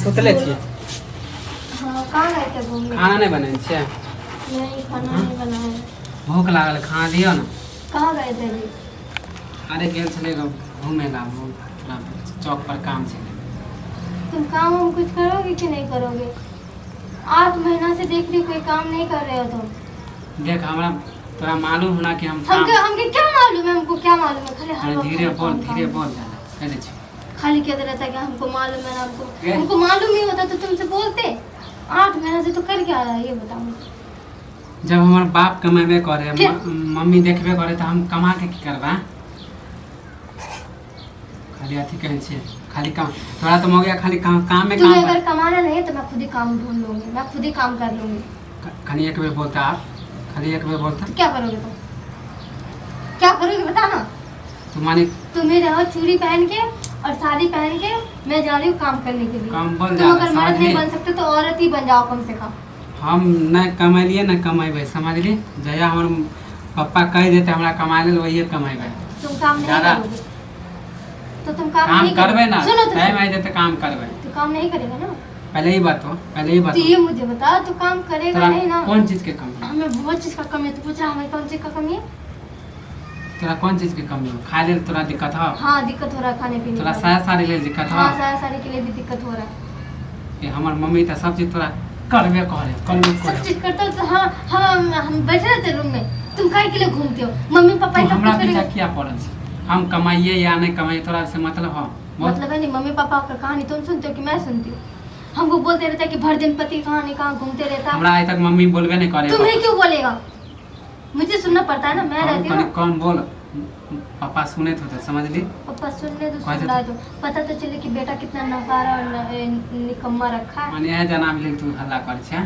सुतले छी। हां कहां गए थे घूमने? खाना नहीं बने छे? नहीं खाना नहीं बना है। भूख लागल खाना दियो ना। कहां गए थे जी? अरे गेल छले घूमेला थोड़ा चौक पर काम छे। तुम काम हम कुछ करोगे कि नहीं करोगे? 8 महीना से देख रही कोई काम नहीं कर रहे हो तुम। देख हमरा तोरा मालूम होना कि हम हमके क्या मालूम है? हमको क्या मालूम है? खाली हर वक्त धीरे बोल कह दे छी। खाली कहते रहता है कि हमको मालूम है हमको मालूम ही होता तो तुमसे बोलते। 8 महीना से तो कर क्या रहा है ये बताओ मुझे। जब हमार बाप कमेबे करे मम्मी देखबे करे तो हम कमा के की करबा? खाली अथी कहै छे खाली काम तोरा तो हो गया खाली काम में काम। तुम्हें अगर कमाना नहीं तो मैं खुद ही काम ढूंढ लूंगी, मैं खुद ही काम कर लूंगी। खाली एक बार बोलता आप खाली एक बार बोलता क्या करोगे तुम? क्या करोगे बता ना। तुम्हारी तुम्हें रहो चूड़ी पहन के और साड़ी पहन के मैं जा रही हूँ काम करने के लिए। काम बोल तुम अगर मर्द नहीं बन सकते तो औरत ही बन जाओ कम से कम। हम न कमैलिए न कमेबे समझली। जया हमर पापा कह देते हमरा कमाए ले वही कमेबे। तुम काम नहीं करोगे तो तुम काम नहीं करबे ना। सुनो तो टाइम आई देते काम करबे। तो काम नहीं करेगा ना। पहले ही बात हो तो ये मुझे बता तू काम करेगा नहीं ना। कौन चीज के कमी है? हमें बहुत चीज का कमी है। तू पूछा हमें कौन चीज का कमी है? तोरा कौन चीज की कमी हो? खाए ले तोरा दिक्कत हो? हाँ दिक्कत हो रहा है खाने पीने तोरा का। साया साड़ी ले दिक्कत हो? हाँ साया साड़ी के लिए भी दिक्कत हो रहा है। ये हमर मम्मी तो सब चीज तोरा करबे करे सब चीज करता हो तो हाँ हम बैठे रहते रूम में। तुम काहे के लिए घूमते हो? मम्मी पापा सब हमरा कुछ पीछा करेंगे। किया पड़ल छै? हम कमाइए या नहीं कमाइए तोरा से मतलब हो? मतलब है नहीं मम्मी पापा का कहानी तुम सुनते हो कि मैं सुनती हूँ? हमको बोलते रहता है कि भर दिन पति कहानी कहाँ घूमते रहता है। हमरा आज तक मम्मी बोलबे नहीं करे। तुम्हें क्यों बोलेगा? मुझे सुनना पड़ता है ना। मैं रहती हूँ। कौन बोल पापा सुने थे समझली। पापा सुनने तो सुन रहा है तो पता तो चले कि बेटा कितना नकारा और निकम्मा रखा है। माने जनाब ले तू हल्ला कर छे।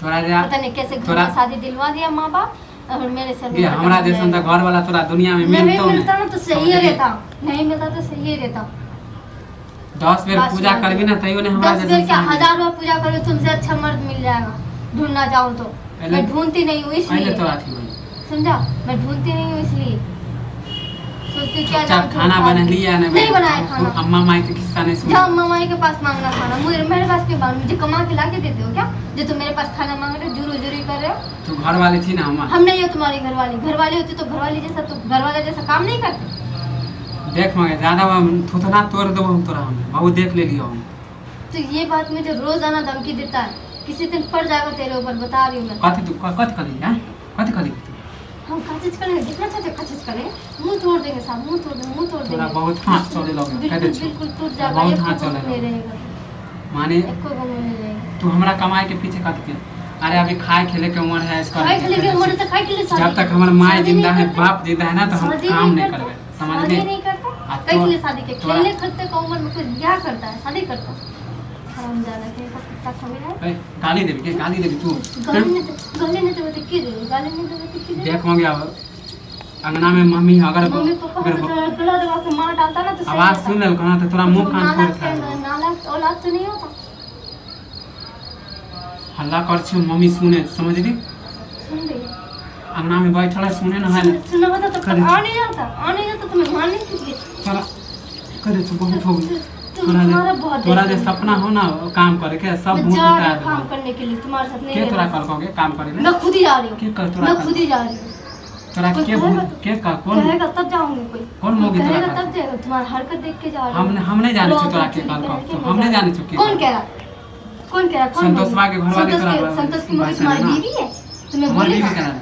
तोरा जा पता नहीं कैसे घर में शादी दिलवा दिया माँ बाप और मेरे सर में हमरा जैसन तो घर वाला तोरा दुनिया में नहीं मिलतो मिलता ना तो सही रहता। नहीं मिलता तो सही रहता। 10 बेर पूजा करबी ना तइयो नहीं हमरा 10 बेर क्या 1000 बार पूजा करो तुमसे अच्छा मर्द मिल जाएगा ढूंढना चाहूँ तो। मैं ढूंढती नहीं हूँ इसलिए। समझा? मैं ढूंढती नहीं हूँ इसलिए सोचती क्या अच्छा खाना बना लिया नहीं बनाया खाना। अम्मा माई के किस्सा नहीं सुना? जाओ अम्मा माई के पास मांगना खाना। मेरे पास क्यों मांग? मुझे कमा के लाके देते हो क्या जो तुम मेरे पास खाना मांग रहे हो? जुरू कर रहे हो? तू घर वाली थी ना हम नहीं हो तुम्हारी घरवाली होती तो घरवाली जैसा तो घरवाला जैसा काम नहीं करते। देख मगे ज्यादा थुथना तोड़ देबो हम तोरा हम बहुत देख ले लियो हम। तो ये बात मुझे रोजाना धमकी देता है। किसी दिन पड़ जाएगा तेरे ऊपर बता रही हूँ मैं। कथी करी है? कथी करी हम का चीज करेंगे? देखना चाहते हो का चीज करेंगे? मुंह तोड़ देंगे साहब मुंह तोड़ देंगे। तोरा बहुत हाथ चले लगे कह दे छी। बिल्कुल टूट जाएगा। बहुत हाथ चले नहीं रहेगा माने एको गम नहीं रहेगा। तू हमरा कमाए के पीछे कथी के? अरे अभी खाए खेले के उम्र है इसका। खाए खेले के उम्र तो खाए खेले शादी। जब तक हमार माँ जिंदा है बाप जिंदा है ना तो हम काम नहीं करबे समझ शादी ले। नहीं करता कई के लिए शादी के खेलने खर्चे का उम्र में कोई क्या करता है? शादी करता हम ज्यादा के कुत्ता खा है। गाली देबी के गाली देबी तू? गाली नहीं तो की दे गाली नहीं तो की दे। देख मंगे अब अंगना में मम्मी अगर मम्मी पापा को गला दबा के मार डालता ना तो आवाज सुन ले कहना तो तोरा मुंह कान फोड़ खा। नालायक औलाद तो नहीं होता। हल्ला कर छी मम्मी सुने समझली। सुन रही अंगना में बैठल है सुने ना है सुना होता तो आ नहीं जाता तुम्हें मारने के लिए। चला करे तू बहुत हो गई। तोरा जे सपना हो ना काम करे के सब भूत बता दे काम करने के लिए तुम्हारे साथ नहीं। के तोरा कर कोगे काम करे मैं खुद ही जा रही हूं। के कर तोरा? मैं खुद ही जा रही हूं। तोरा के भूत के का कौन कहेगा तब जाऊंगी कोई कौन मोगी तोरा कहेगा तब जाएगा। तुम्हारा हरकत देख के जा रही हूं। हम नहीं जाने छी तोरा के काल को हम नहीं जाने छी। कौन कह रहा? संतोषवा के घर वाले तोरा संतोष की मोगी तुम्हारी बीवी है? तुम्हें हमारी बोली बीवी करा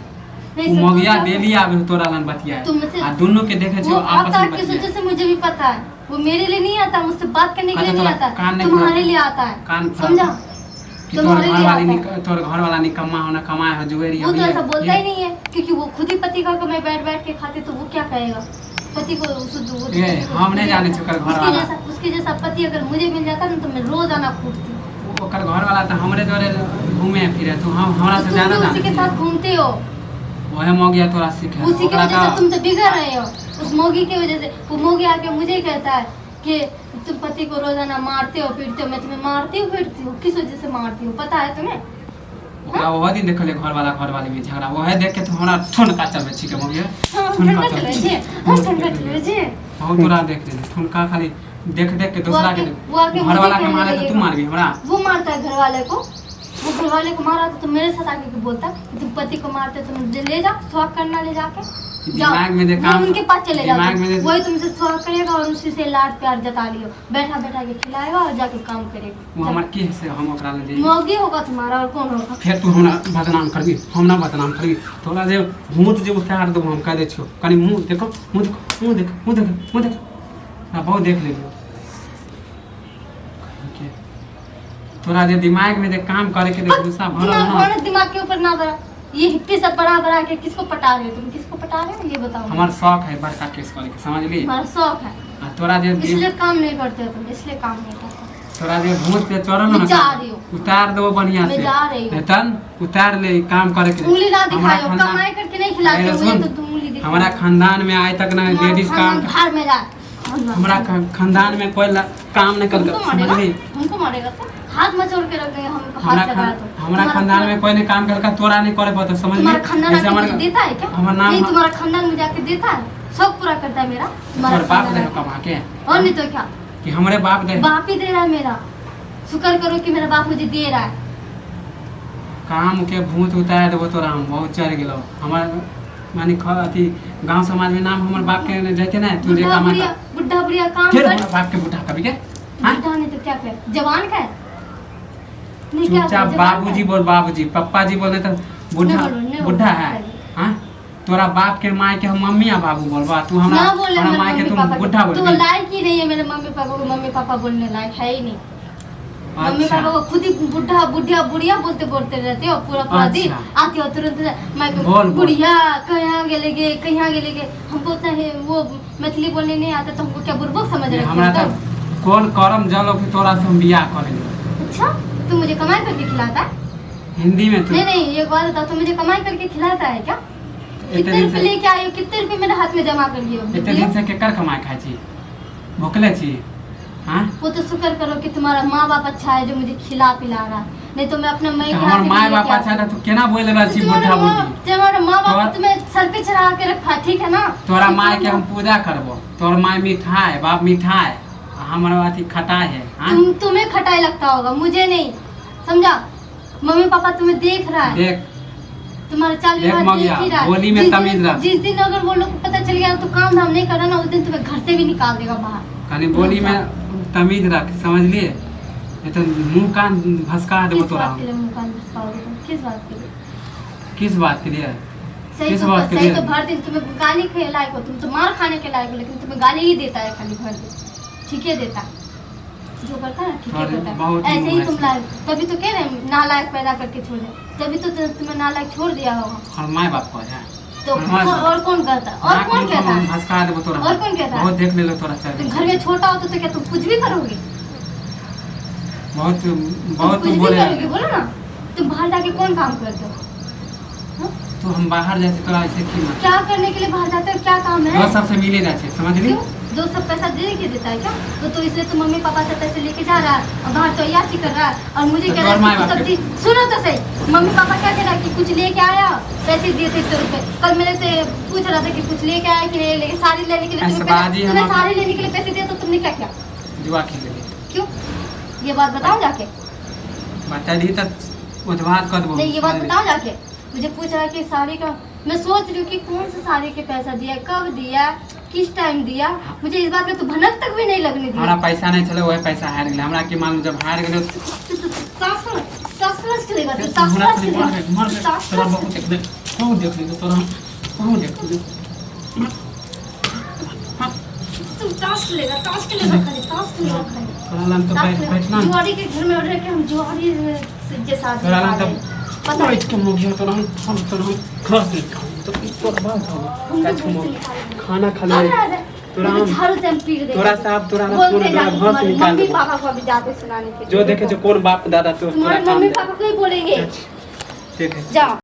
मोगिया देली आवे तोरा लन बतिया आ दोनों के देखे छी आपस में किस वजह से मुझे भी पता है। वो मेरे लिए नहीं आता मुझसे बात करने के लिए नहीं आता तुम्हारे लिए आता है। समझा? तोर घर वाला निकम्मा होना कमाए हो जुएरी वो तो ऐसा बोलता ही नहीं है क्योंकि वो खुद ही पति का मैं बैठ के खाते तो वो क्या कहेगा? पति को हम नहीं जाने छी घर वाला उसके जैसा पति अगर मुझे मिल जाता ना तो मैं रोज आना कूदती। ओकर घर वाला तो हमरे जोरे घूमे फिरे तू हमरा से ज्यादा उसी के साथ घूमते हो। वह मोगिया तोरा सीखे उसी की वजह से तुम तो बिगड़ रहे हो। उस मोगी की वजह से वो मोगी आके मुझे कहता है कि तुम पति को रोजाना मारते हो पीटते हो। मैं तुम्हें मारती हूँ पीटती हूँ? किस वजह से मारती हूँ पता है तुम्हें? वो दिन देखले घर वाली में झगड़ा वो है देख के तो हमरा ठुनका चलबे छी के मोगिया ठुनका चलबे छी। हां ठुनका चलबे छी। बहुत तोरा देख ले ठुनका खाली देख देख के दूसरा के वो आके घर मुझे वाला के कहने मारे तो लगेगा। तू मार भी हमरा। वो मारता है घर वाले को, वो घर वाले को मारा तो मेरे साथ आके के बोलता है तुम पति को मारते तुम ले जाओ स्वाग करना ले जाके जाओ। दिमाग में देख वो उनके पास चले जाओ, दिमाग में वही तुमसे स्वाग करेगा और उसी से लाड प्यार जता लियो, बैठा बैठा के खिलाएगा और जाके काम वो करेगा। हमर की से हम ओकरा ले जाई। मौगी होगा तुम्हारा और कौन होगा? फिर तू हमरा बदनाम करबी, हम ना बदनाम करबी। तोरा जे भूत जे उतार देबो हम कह दे छियो। कनी मुंह देखो, मुंह देखो, मुंह देखो, मुंह देखो, मुंह देखो। ना बहुत देख लेबो। तोरा जे दिमाग में जे काम करे के देख गुस्सा भरल ना। दिमाग के ऊपर ना बड़ा ये हिप्पी सब बड़ा के किसको पटा रहे हो तुम? किसको पटा रहे हो ये बताओ। हमार शौक है बड़का केस करे के, समझ ली? हमारा शौक है, आ तोरा जे इसलिए काम नहीं करते हो तुम, इसलिए काम नहीं करते। तोरा जे भूत पे चढ़ल मैं ना जा रही हूँ। उतार देबो बढ़िया से। मैं जा रही हूँ। तन उतार ले काम करे के। उंगली ना हमरा दिखाओ, खानदान- कमाई करके नहीं खिलाते हो अरे मुझे सुन, तो तुम उंगली दिखाओ। हमारा खानदान में आज तक ना लेडीज काम, घर में जा। हमारा खानदान में कोई काम नहीं कर हमको मारेगा, हमको मारेगा तो हाथ मचोड़ के रख देंगे हम, हाथ लगाया तो। हमारा खानदान में कोई नहीं काम करका, तोरा नहीं करे पता, समझ तुम्हारा ली? खानदान ऐसे आके हमारा मुझे देता है क्या? हमारा नाम नहीं तुम्हारा खानदान मुझे आके देता है, सब पूरा करता है मेरा तुम्हारा हमारे बाप खानदान दे आके। कमा के और नहीं तो क्या, कि हमारे बाप दे बाप ही दे रहा है मेरा। शुक्र करो कि मेरा बाप मुझे दे रहा है। काम के भूत उतार देबो तोरा हम बहुत चढ़ गेलो। हमार मानी अथी गांव समाज में नाम हमर बाप के जैते ना तू जे कमा बुढ़ा बुढ़िया काम फिर कर। हमारे बाप के बुढ़ा कभी के हां बुढ़ा नहीं तो क्या कर, जवान का है नहीं क्या चुपचाप कर, जवान का बाबूजी है। बोल, बाबूजी पप्पा जी बोले तो बुढ़ा नहीं बोलो, नहीं बुढ़ा बोलो। है। हां तोरा बाप के माय के हम मम्मी आ बाबू बोलबा, तू हमरा ना बोले हमरा मेरे माय के मम्मी तुम पापा बुढ़ा तो बोल। लायक ही नहीं है मेरे मम्मी पापा को, मम्मी पापा बोलने लायक है ही नहीं। मम्मी अच्छा पापा को खुद ही बुढ़ा बुढ़िया बुढ़िया बोलते बोलते रहते हो पूरा पूरा दिन। अच्छा। आती हो तुरंत मैं बोल, बोल। बुढ़िया कहाँ गेले गे कहाँ गेले गे, हमको उतना है वो मैथिली बोलने नहीं आता तो हमको क्या बुर्बक समझ रहे हमरा हो? तो कौन करम जलो कि तोरा से हम बियाह करेंगे। अच्छा तू मुझे कमाई करके खिलाता है? हिंदी में तू नहीं ये बात बताओ, तू मुझे कमाई करके खिलाता है क्या? इतने कितने दिन रुपए से लेके आई हो, कितने रुपए मेरे हाथ में जमा कर लिए हो? इतने दिन से केकर कमाई खाई छी, भूखले छी? हां वो तो शुक्र करो कि तुम्हारा माँ बाप अच्छा है जो मुझे खिला पिला रहा है, नहीं तो मैं अपने माई हमर माय बाप अच्छा था, तू केना बोल रहा छी बुढ़ा बुढ़ी? तुम्हारा माँ बाप तोरा- तुम्हें सर पे चढ़ा के रखा, ठीक है ना? तोरा माय के हम पूजा करबो, तोर माय मीठा है, बाप मीठा है, हमारा अथी खटाई है। हां तुम्हें खटाई लगता होगा, मुझे नहीं, समझा? मम्मी पापा तुम्हें देख रहा है, देख तुम्हारा चाल देख व्यवहार मौगिया, देख ही रहा है। बोली में तमीज रख। जिस दिन अगर वो लोग को पता चल गया तो काम धाम नहीं करना ना, उस दिन तुम्हें घर से भी निकाल देगा बाहर। कनी बोली में तमीज रख, समझ लिए? ये तो मुंह कान भसका देबो किस तोरा बात के लिए हम। मुंह कान भसकाओगे तुम? किस बात के लिए? किस बात के लिए? सही किस तो बात के सही लिए? तो भर दिन तुम्हें गाली के लायक हो, तुम तो मार खाने के लायक हो, लेकिन तुम्हें गाली ही देता है खाली भर दिन, ठीक है देता है। जो करता है ना ठीक है अरे करता बहुत है, ही ऐसे ही तुम ऐसे। लायक, तभी तो कह रहे हैं नालायक पैदा करके छोड़ दे, तभी तो तुम्हें नालायक छोड़ दिया होगा। और माय बाप को है तो हाँ, और कौन कहता है? और कौन कहता है? भसका देबो तोरा। और कौन कहता है? बहुत देख ले लो तोरा चल। तुम घर में छोटा हो तो क्या तुम कुछ भी करोगे? बहुत तुम बहुत कुछ तू भी बोले करोगे, बोलो ना। तुम बाहर जाके कौन काम करते हो? तू हम बाहर जाते तोरा ऐसे की मत क्या करने के लिए बाहर जाते हो? क्या काम है? दोस्त सबसे मिले जाते, समझ ली? क्यों? दोस्त सब पैसा दे के देता है क्या? तो इसलिए तो मम्मी पापा से पैसे लेके जा रहा है और बाहर तो अय्याशी कर रहा है और मुझे तो कह रहा और माँ है कि बाप सब्जी। सुनो तो सही, मम्मी पापा क्या कह रहा है कि कुछ लेके आया, पैसे दिए थे 100 रुपए। कल मेरे से पूछ रहा था कि कुछ लेके आया कि नहीं लेके, साड़ी लेने के लिए ऐसे तुम्हें बाजी तुम्हें हम- साड़ी लेने के लिए पैसे दिए तो तुमने क्या किया? जुआ खेल ले क्यों? ये बात बताओ जाके। बता दी तब उधवात कर दो। नहीं ये बात बताओ जाके। मुझे पूछ रहा है कि साड़ी का, मैं सोच रही हूँ कि कौन सा साड़ी के पैसा दिया, कब दिया, किस टाइम दिया, मुझे इस बात का तो भनक तक भी नहीं लगने हमारा दिया। पैसा नहीं चले, वही पैसा हार गेल। हमरा की मालूम जब हार गेल सास चलेगा तो सास हमरा से चलेगा। मर गए सास तोरा बहुत देख ले, बहुत देख ले तोरा, बहुत देख ले। तुम ताश खेलेगा खाली, ताश खेलेगा खाली। तोरा लान तो बैठना जुआरी के घर में रह के हम जुआरी के साथ तोरा लान तो पता है। बैठ के मुगिया तोरा हम तोरा खा के खाऊं तो तोरा बात हो काच को खाना खा ले तोरा हम झाड़ू से हम पीट देंगे। तोरा साहब तोरा ना बोलते पूरा जाके भस तुम्हारे निकाल मम्मी दे। पापा को अभी जाते सुनाने के लिए। जो देखे जो कौन बाप दादा तो तुम्हारे तोरा काम मम्मी दे। पापा को ही बोलेंगे। ठीक है जाओ।